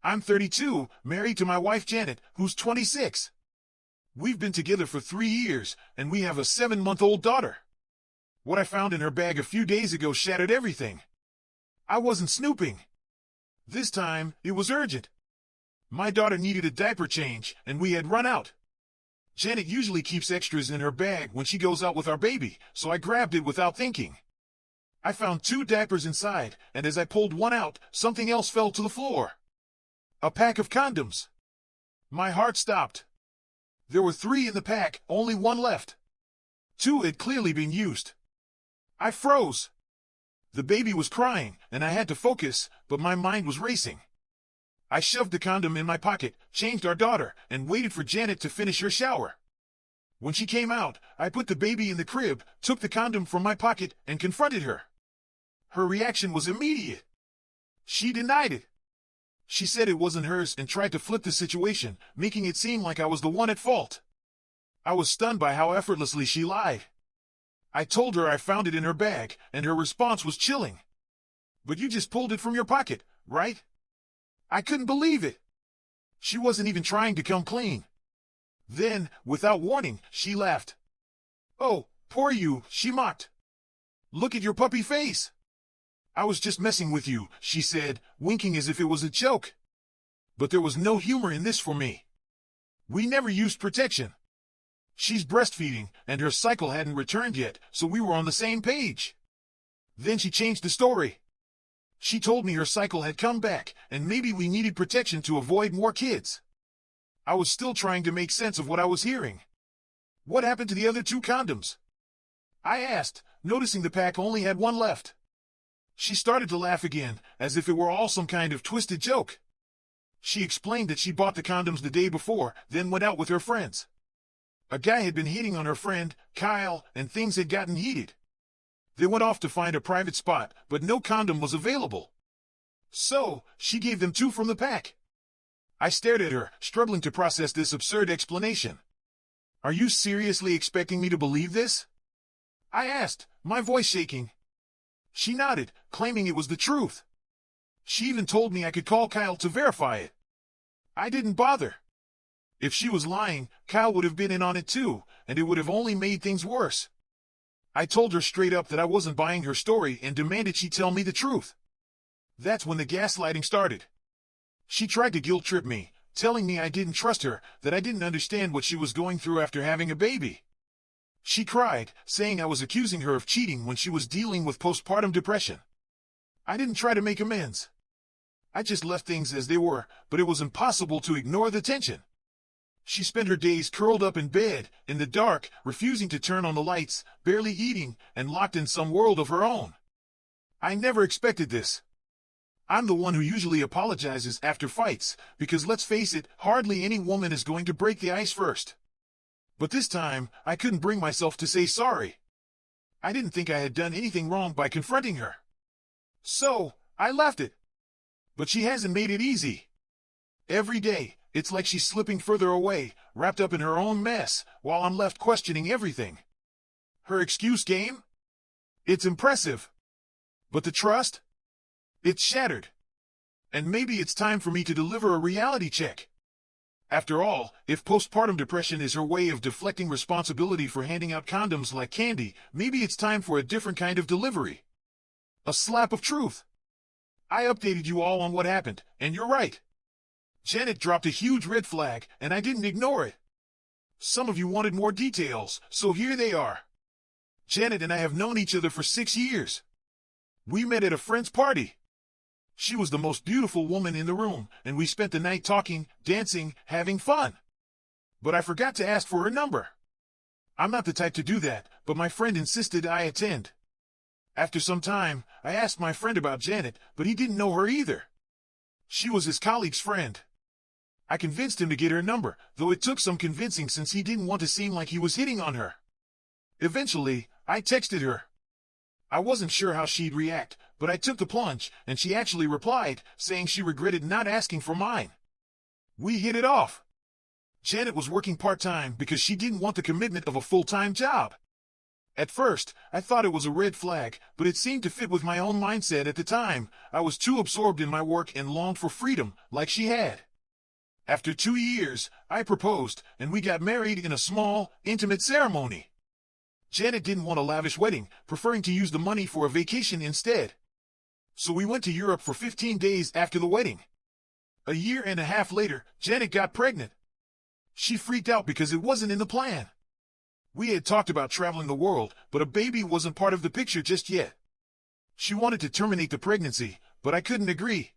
I'm 32, married to my wife Janet, who's 26. We've been together for 3 years, and we have a 7-month-old daughter. What I found in her bag a few days ago shattered everything. I wasn't snooping. This time, it was urgent. My daughter needed a diaper change, and we had run out. Janet usually keeps extras in her bag when she goes out with our baby, so I grabbed it without thinking. I found 2 diapers inside, and as I pulled one out, something else fell to the floor. A pack of condoms. My heart stopped. There were 3 in the pack, only 1 left. 2 had clearly been used. I froze. The baby was crying, and I had to focus, but my mind was racing. I shoved the condom in my pocket, changed our daughter, and waited for Janet to finish her shower. When she came out, I put the baby in the crib, took the condom from my pocket, and confronted her. Her reaction was immediate. She denied it. She said it wasn't hers and tried to flip the situation, making it seem like I was the one at fault. I was stunned by how effortlessly she lied. I told her I found it in her bag, and her response was chilling. "But you just pulled it from your pocket, right?" I couldn't believe it. She wasn't even trying to come clean. Then, without warning, she laughed. "Oh, poor you," she mocked. "Look at your puppy face." "I was just messing with you," she said, winking as if it was a joke. But there was no humor in this for me. We never used protection. She's breastfeeding, and her cycle hadn't returned yet, so we were on the same page. Then she changed the story. She told me her cycle had come back, and maybe we needed protection to avoid more kids. I was still trying to make sense of what I was hearing. "What happened to the other 2 condoms?" I asked, noticing the pack only had 1 left. She started to laugh again, as if it were all some kind of twisted joke. She explained that she bought the condoms the day before, then went out with her friends. A guy had been hitting on her friend, Kyle, and things had gotten heated. They went off to find a private spot, but no condom was available. So, she gave them 2 from the pack. I stared at her, struggling to process this absurd explanation. "Are you seriously expecting me to believe this?" I asked, my voice shaking. She nodded, claiming it was the truth. She even told me I could call Kyle to verify it. I didn't bother. If she was lying, Kyle would have been in on it too, and it would have only made things worse. I told her straight up that I wasn't buying her story and demanded she tell me the truth. That's when the gaslighting started. She tried to guilt trip me, telling me I didn't trust her, that I didn't understand what she was going through after having a baby. She cried, saying I was accusing her of cheating when she was dealing with postpartum depression. I didn't try to make amends. I just left things as they were, but it was impossible to ignore the tension. She spent her days curled up in bed, in the dark, refusing to turn on the lights, barely eating, and locked in some world of her own. I never expected this. I'm the one who usually apologizes after fights, because let's face it, hardly any woman is going to break the ice first. But this time, I couldn't bring myself to say sorry. I didn't think I had done anything wrong by confronting her. So, I left it. But she hasn't made it easy. Every day, it's like she's slipping further away, wrapped up in her own mess, while I'm left questioning everything. Her excuse game? It's impressive. But the trust? It's shattered. And maybe it's time for me to deliver a reality check. After all, if postpartum depression is her way of deflecting responsibility for handing out condoms like candy, maybe it's time for a different kind of delivery. A slap of truth. I updated you all on what happened, and you're right. Janet dropped a huge red flag, and I didn't ignore it. Some of you wanted more details, so here they are. Janet and I have known each other for 6 years. We met at a friend's party. She was the most beautiful woman in the room, and we spent the night talking, dancing, having fun. But I forgot to ask for her number. I'm not the type to do that, but my friend insisted I attend. After some time, I asked my friend about Janet, but he didn't know her either. She was his colleague's friend. I convinced him to get her number, though it took some convincing since he didn't want to seem like he was hitting on her. Eventually, I texted her. I wasn't sure how she'd react, but I took the plunge, and she actually replied, saying she regretted not asking for mine. We hit it off. Janet was working part-time because she didn't want the commitment of a full-time job. At first, I thought it was a red flag, but it seemed to fit with my own mindset at the time. I was too absorbed in my work and longed for freedom, like she had. After 2 years, I proposed, and we got married in a small, intimate ceremony. Janet didn't want a lavish wedding, preferring to use the money for a vacation instead. So we went to Europe for 15 days after the wedding. A year and a half later, Janet got pregnant. She freaked out because it wasn't in the plan. We had talked about traveling the world, but a baby wasn't part of the picture just yet. She wanted to terminate the pregnancy, but I couldn't agree.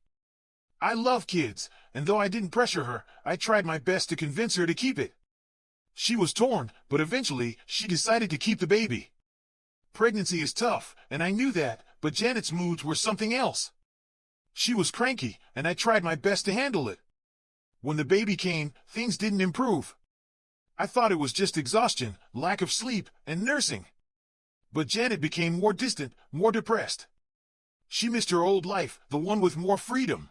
I love kids, and though I didn't pressure her, I tried my best to convince her to keep it. She was torn, but eventually, she decided to keep the baby. Pregnancy is tough, and I knew that, but Janet's moods were something else. She was cranky, and I tried my best to handle it. When the baby came, things didn't improve. I thought it was just exhaustion, lack of sleep, and nursing. But Janet became more distant, more depressed. She missed her old life, the one with more freedom.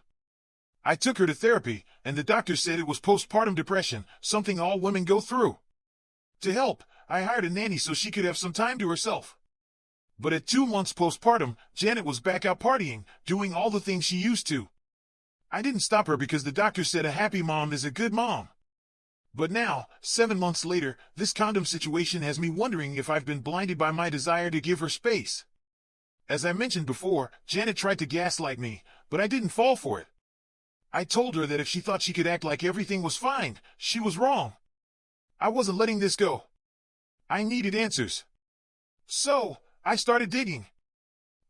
I took her to therapy, and the doctor said it was postpartum depression, something all women go through. To help, I hired a nanny so she could have some time to herself. But at 2 months postpartum, Janet was back out partying, doing all the things she used to. I didn't stop her because the doctor said a happy mom is a good mom. But now, 7 months later, this condom situation has me wondering if I've been blinded by my desire to give her space. As I mentioned before, Janet tried to gaslight me, but I didn't fall for it. I told her that if she thought she could act like everything was fine, she was wrong. I wasn't letting this go. I needed answers. So, I started digging.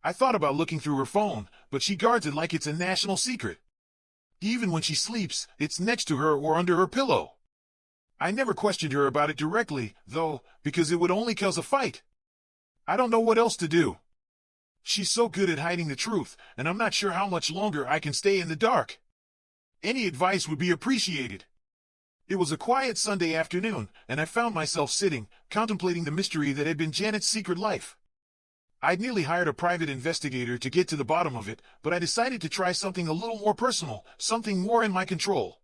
I thought about looking through her phone, but she guards it like it's a national secret. Even when she sleeps, it's next to her or under her pillow. I never questioned her about it directly, though, because it would only cause a fight. I don't know what else to do. She's so good at hiding the truth, and I'm not sure how much longer I can stay in the dark. Any advice would be appreciated. It was a quiet Sunday afternoon, and I found myself sitting, contemplating the mystery that had been Janet's secret life. I'd nearly hired a private investigator to get to the bottom of it, but I decided to try something a little more personal, something more in my control.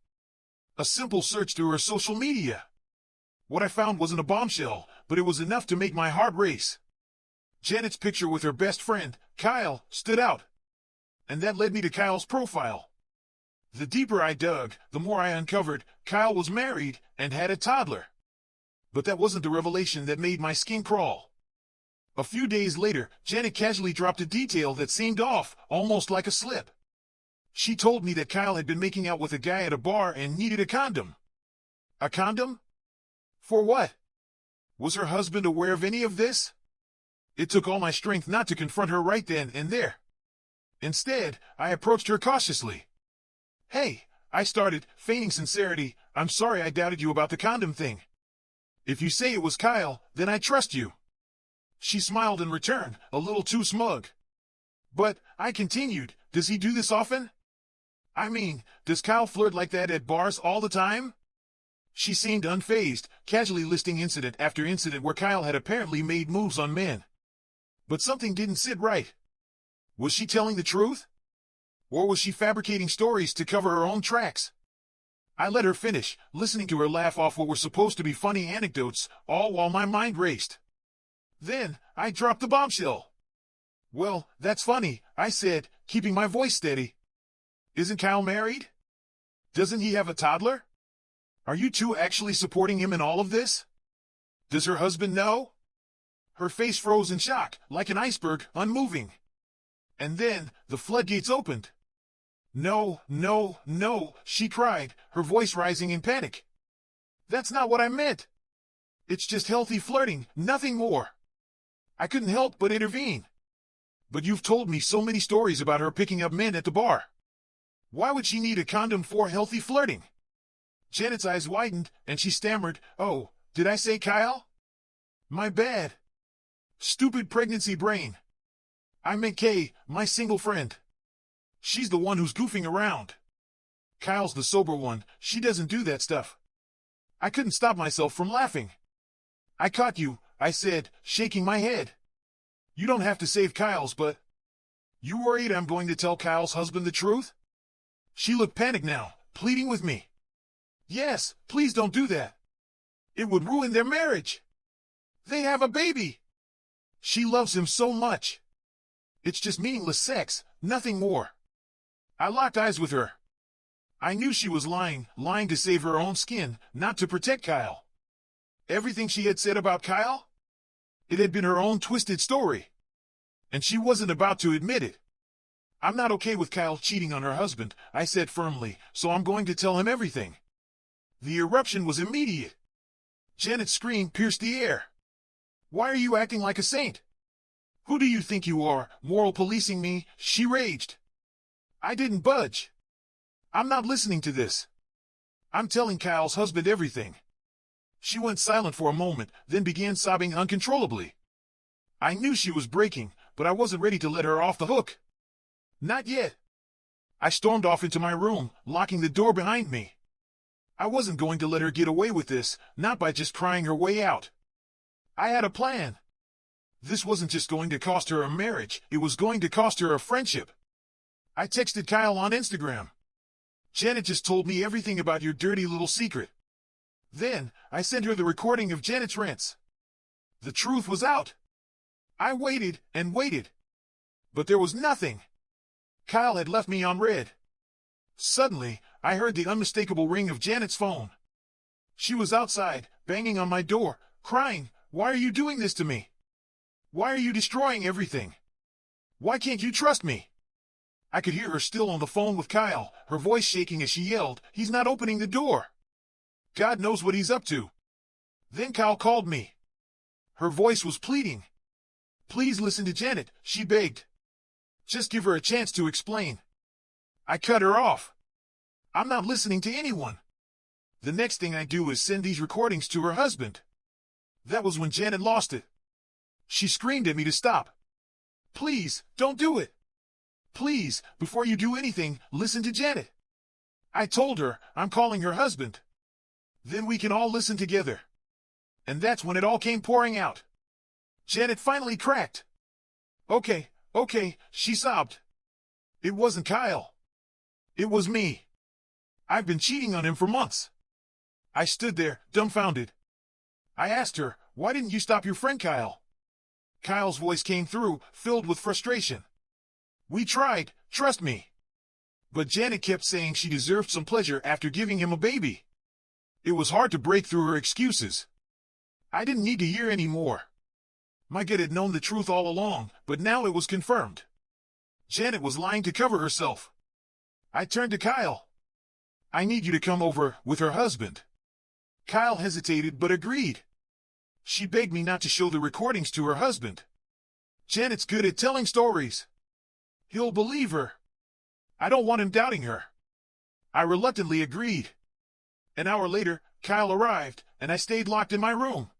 A simple search through her social media. What I found wasn't a bombshell, but it was enough to make my heart race. Janet's picture with her best friend, Kyle, stood out. And that led me to Kyle's profile. The deeper I dug, the more I uncovered, Kyle was married and had a toddler. But that wasn't the revelation that made my skin crawl. A few days later, Janet casually dropped a detail that seemed off, almost like a slip. She told me that Kyle had been making out with a guy at a bar and needed a condom. A condom? For what? Was her husband aware of any of this? It took all my strength not to confront her right then and there. Instead, I approached her cautiously. "Hey," I started, feigning sincerity, "I'm sorry I doubted you about the condom thing. If you say it was Kyle, then I trust you." She smiled in return, a little too smug. "But," I continued, "does he do this often? I mean, does Kyle flirt like that at bars all the time?" She seemed unfazed, casually listing incident after incident where Kyle had apparently made moves on men. But something didn't sit right. Was she telling the truth? Or was she fabricating stories to cover her own tracks? I let her finish, listening to her laugh off what were supposed to be funny anecdotes, all while my mind raced. Then, I dropped the bombshell. "Well, that's funny," I said, keeping my voice steady. "Isn't Kyle married? Doesn't he have a toddler? Are you two actually supporting him in all of this? Does her husband know?" Her face froze in shock, like an iceberg, unmoving. And then, the floodgates opened. "No, no, no," she cried, her voice rising in panic. "That's not what I meant. It's just healthy flirting, nothing more." I couldn't help but intervene. "But you've told me so many stories about her picking up men at the bar. Why would she need a condom for healthy flirting?" Janet's eyes widened, and she stammered, "Oh, did I say Kyle? My bad. Stupid pregnancy brain. I meant Kay, my single friend. She's the one who's goofing around. Kyle's the sober one, she doesn't do that stuff." I couldn't stop myself from laughing. "I caught you," I said, shaking my head. "You don't have to save Kyle's, but... You worried I'm going to tell Kyle's husband the truth?" She looked panicked now, pleading with me. "Yes, please don't do that. It would ruin their marriage. They have a baby." She loves him so much. It's just meaningless sex, nothing more. I locked eyes with her. I knew she was lying to save her own skin, not to protect Kyle. Everything she had said about Kyle? It had been her own twisted story. And she wasn't about to admit it. I'm not okay with Kyle cheating on her husband, I said firmly, so I'm going to tell him everything. The eruption was immediate. Janet's scream pierced the air. Why are you acting like a saint? Who do you think you are, moral policing me? She raged. I didn't budge. I'm not listening to this. I'm telling Kyle's husband everything. She went silent for a moment, then began sobbing uncontrollably. I knew she was breaking, but I wasn't ready to let her off the hook. Not yet. I stormed off into my room, locking the door behind me. I wasn't going to let her get away with this, not by just crying her way out. I had a plan. This wasn't just going to cost her a marriage, it was going to cost her a friendship. I texted Kyle on Instagram. Janet just told me everything about your dirty little secret. Then, I sent her the recording of Janet's rants. The truth was out. I waited and waited. But there was nothing. Kyle had left me on red. Suddenly, I heard the unmistakable ring of Janet's phone. She was outside, banging on my door, crying, "Why are you doing this to me? Why are you destroying everything? Why can't you trust me?" I could hear her still on the phone with Kyle, her voice shaking as she yelled, "He's not opening the door. God knows what he's up to." Then Kyle called me. Her voice was pleading. "Please listen to Janet," she begged. "Just give her a chance to explain." I cut her off. I'm not listening to anyone. The next thing I do is send these recordings to her husband. That was when Janet lost it. She screamed at me to stop. "Please, don't do it. Please, before you do anything, listen to Janet." I told her I'm calling her husband. Then we can all listen together. And that's when it all came pouring out. Janet finally cracked. Okay, she sobbed. It wasn't Kyle. It was me. I've been cheating on him for months. I stood there, dumbfounded. I asked her, "Why didn't you stop your friend Kyle?" Kyle's voice came through, filled with frustration. "We tried, trust me." But Janet kept saying she deserved some pleasure after giving him a baby. It was hard to break through her excuses. I didn't need to hear any more. My gut had known the truth all along, but now it was confirmed. Janet was lying to cover herself. I turned to Kyle. "I need you to come over with her husband." Kyle hesitated but agreed. She begged me not to show the recordings to her husband. Janet's good at telling stories. He'll believe her. I don't want him doubting her. I reluctantly agreed. An hour later, Kyle arrived, and I stayed locked in my room.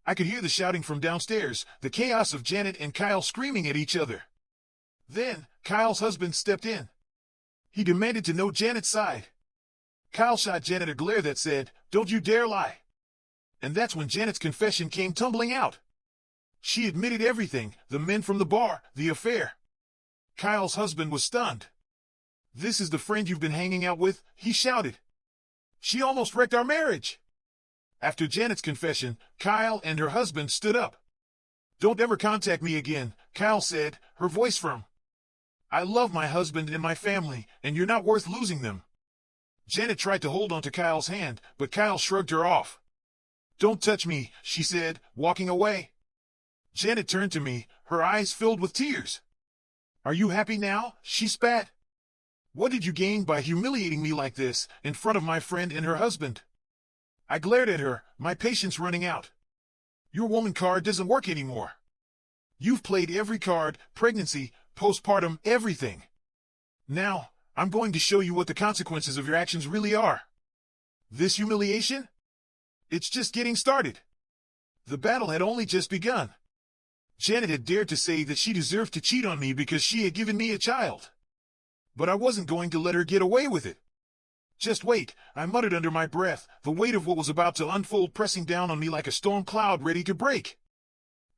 I could hear the shouting from downstairs, the chaos of Janet and Kyle screaming at each other. Then, Kyle's husband stepped in. He demanded to know Janet's side. Kyle shot Janet a glare that said, "Don't you dare lie." And that's when Janet's confession came tumbling out. She admitted everything, the men from the bar, the affair. Kyle's husband was stunned. "This is the friend you've been hanging out with?" he shouted. "She almost wrecked our marriage." After Janet's confession, Kyle and her husband stood up. "Don't ever contact me again," Kyle said, her voice firm. "I love my husband and my family, and you're not worth losing them." Janet tried to hold onto Kyle's hand, but Kyle shrugged her off. "Don't touch me," she said, walking away. Janet turned to me, her eyes filled with tears. "Are you happy now?" she spat. "What did you gain by humiliating me like this, in front of my friend and her husband?" I glared at her, my patience running out. "Your woman card doesn't work anymore. You've played every card, pregnancy, postpartum, everything. Now, I'm going to show you what the consequences of your actions really are. This humiliation? It's just getting started." The battle had only just begun. Janet had dared to say that she deserved to cheat on me because she had given me a child. But I wasn't going to let her get away with it. "Just wait," I muttered under my breath, the weight of what was about to unfold pressing down on me like a storm cloud ready to break.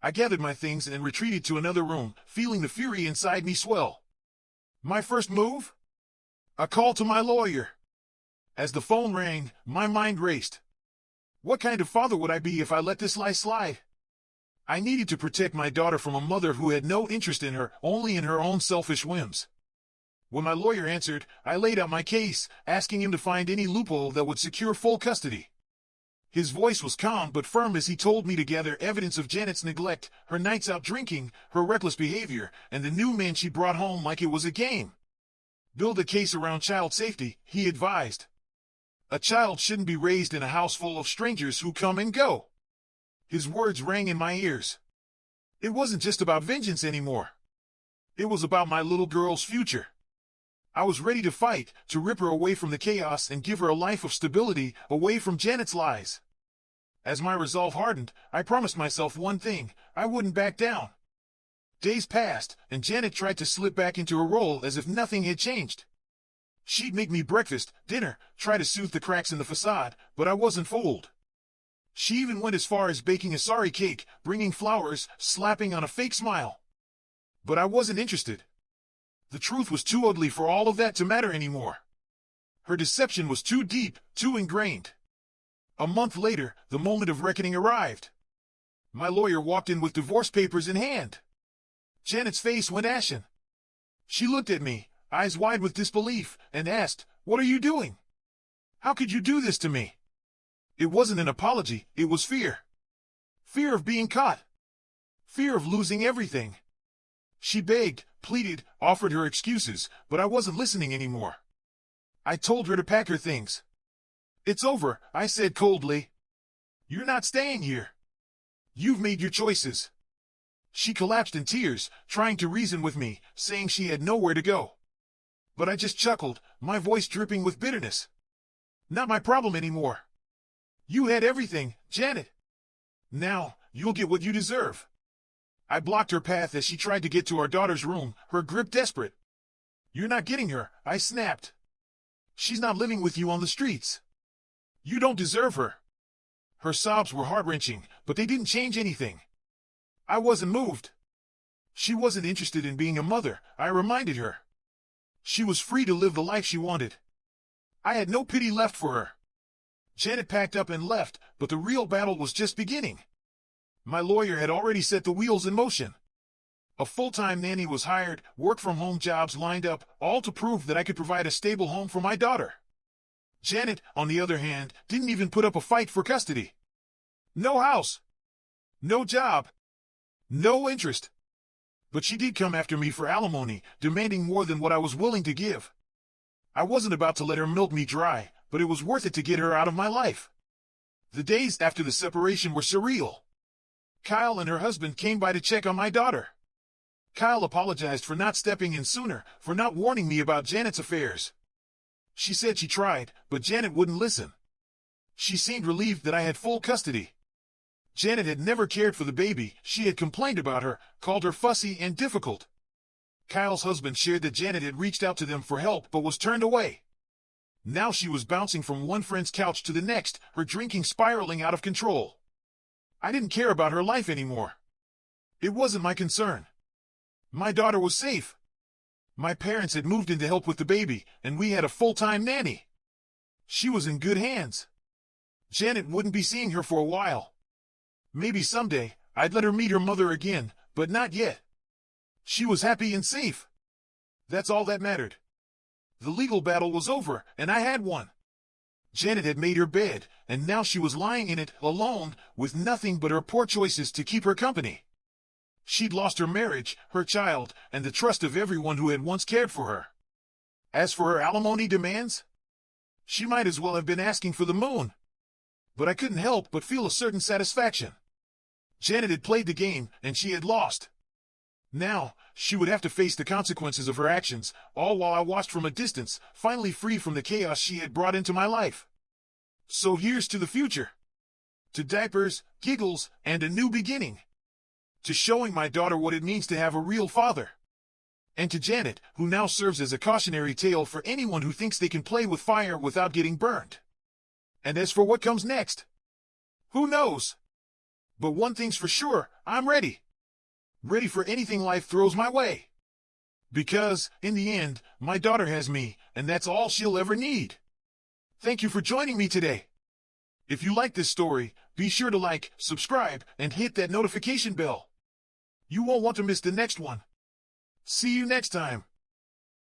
I gathered my things and retreated to another room, feeling the fury inside me swell. My first move? A call to my lawyer. As the phone rang, my mind raced. What kind of father would I be if I let this lie slide? I needed to protect my daughter from a mother who had no interest in her, only in her own selfish whims. When my lawyer answered, I laid out my case, asking him to find any loophole that would secure full custody. His voice was calm but firm as he told me to gather evidence of Janet's neglect, her nights out drinking, her reckless behavior, and the new man she brought home like it was a game. Build a case around child safety, he advised. A child shouldn't be raised in a house full of strangers who come and go. His words rang in my ears. It wasn't just about vengeance anymore. It was about my little girl's future. I was ready to fight, to rip her away from the chaos and give her a life of stability, away from Janet's lies. As my resolve hardened, I promised myself one thing: I wouldn't back down. Days passed, and Janet tried to slip back into her role as if nothing had changed. She'd make me breakfast, dinner, try to soothe the cracks in the facade, but I wasn't fooled. She even went as far as baking a sorry cake, bringing flowers, slapping on a fake smile. But I wasn't interested. The truth was too ugly for all of that to matter anymore. Her deception was too deep, too ingrained. A month later, the moment of reckoning arrived. My lawyer walked in with divorce papers in hand. Janet's face went ashen. She looked at me, eyes wide with disbelief, and asked, "What are you doing? How could you do this to me?" It wasn't an apology, it was fear. Fear of being caught. Fear of losing everything. She begged, pleaded, offered her excuses, but I wasn't listening anymore. I told her to pack her things. "It's over," I said coldly. "You're not staying here. You've made your choices." She collapsed in tears, trying to reason with me, saying she had nowhere to go. But I just chuckled, my voice dripping with bitterness. "Not my problem anymore. You had everything, Janet. Now, you'll get what you deserve." I blocked her path as she tried to get to our daughter's room, her grip desperate. "You're not getting her," I snapped. "She's not living with you on the streets. You don't deserve her." Her sobs were heart-wrenching, but they didn't change anything. I wasn't moved. She wasn't interested in being a mother, I reminded her. She was free to live the life she wanted. I had no pity left for her. Janet packed up and left, but the real battle was just beginning. My lawyer had already set the wheels in motion. A full-time nanny was hired, work-from-home jobs lined up, all to prove that I could provide a stable home for my daughter. Janet, on the other hand, didn't even put up a fight for custody. No house. No job. No interest. But she did come after me for alimony, demanding more than what I was willing to give. I wasn't about to let her milk me dry, but it was worth it to get her out of my life. The days after the separation were surreal. Kyle and her husband came by to check on my daughter. Kyle apologized for not stepping in sooner, for not warning me about Janet's affairs. She said she tried, but Janet wouldn't listen. She seemed relieved that I had full custody. Janet had never cared for the baby, she had complained about her, called her fussy and difficult. Kyle's husband shared that Janet had reached out to them for help but was turned away. Now she was bouncing from one friend's couch to the next, her drinking spiraling out of control. I didn't care about her life anymore. It wasn't my concern. My daughter was safe. My parents had moved in to help with the baby, and we had a full-time nanny. She was in good hands. Janet wouldn't be seeing her for a while. Maybe someday, I'd let her meet her mother again, but not yet. She was happy and safe. That's all that mattered. The legal battle was over, and I had won. Janet had made her bed, and now she was lying in it, alone, with nothing but her poor choices to keep her company. She'd lost her marriage, her child, and the trust of everyone who had once cared for her. As for her alimony demands, she might as well have been asking for the moon. But I couldn't help but feel a certain satisfaction. Janet had played the game, and she had lost. Now, she would have to face the consequences of her actions, all while I watched from a distance, finally free from the chaos she had brought into my life. So here's to the future. To diapers, giggles, and a new beginning. To showing my daughter what it means to have a real father. And to Janet, who now serves as a cautionary tale for anyone who thinks they can play with fire without getting burned. And as for what comes next, who knows? But one thing's for sure, I'm ready. Ready for anything life throws my way. Because, in the end, my daughter has me, and that's all she'll ever need. Thank you for joining me today. If you like this story, be Be sure to like, subscribe, and hit that notification bell. You won't want to miss the next one. See you next time.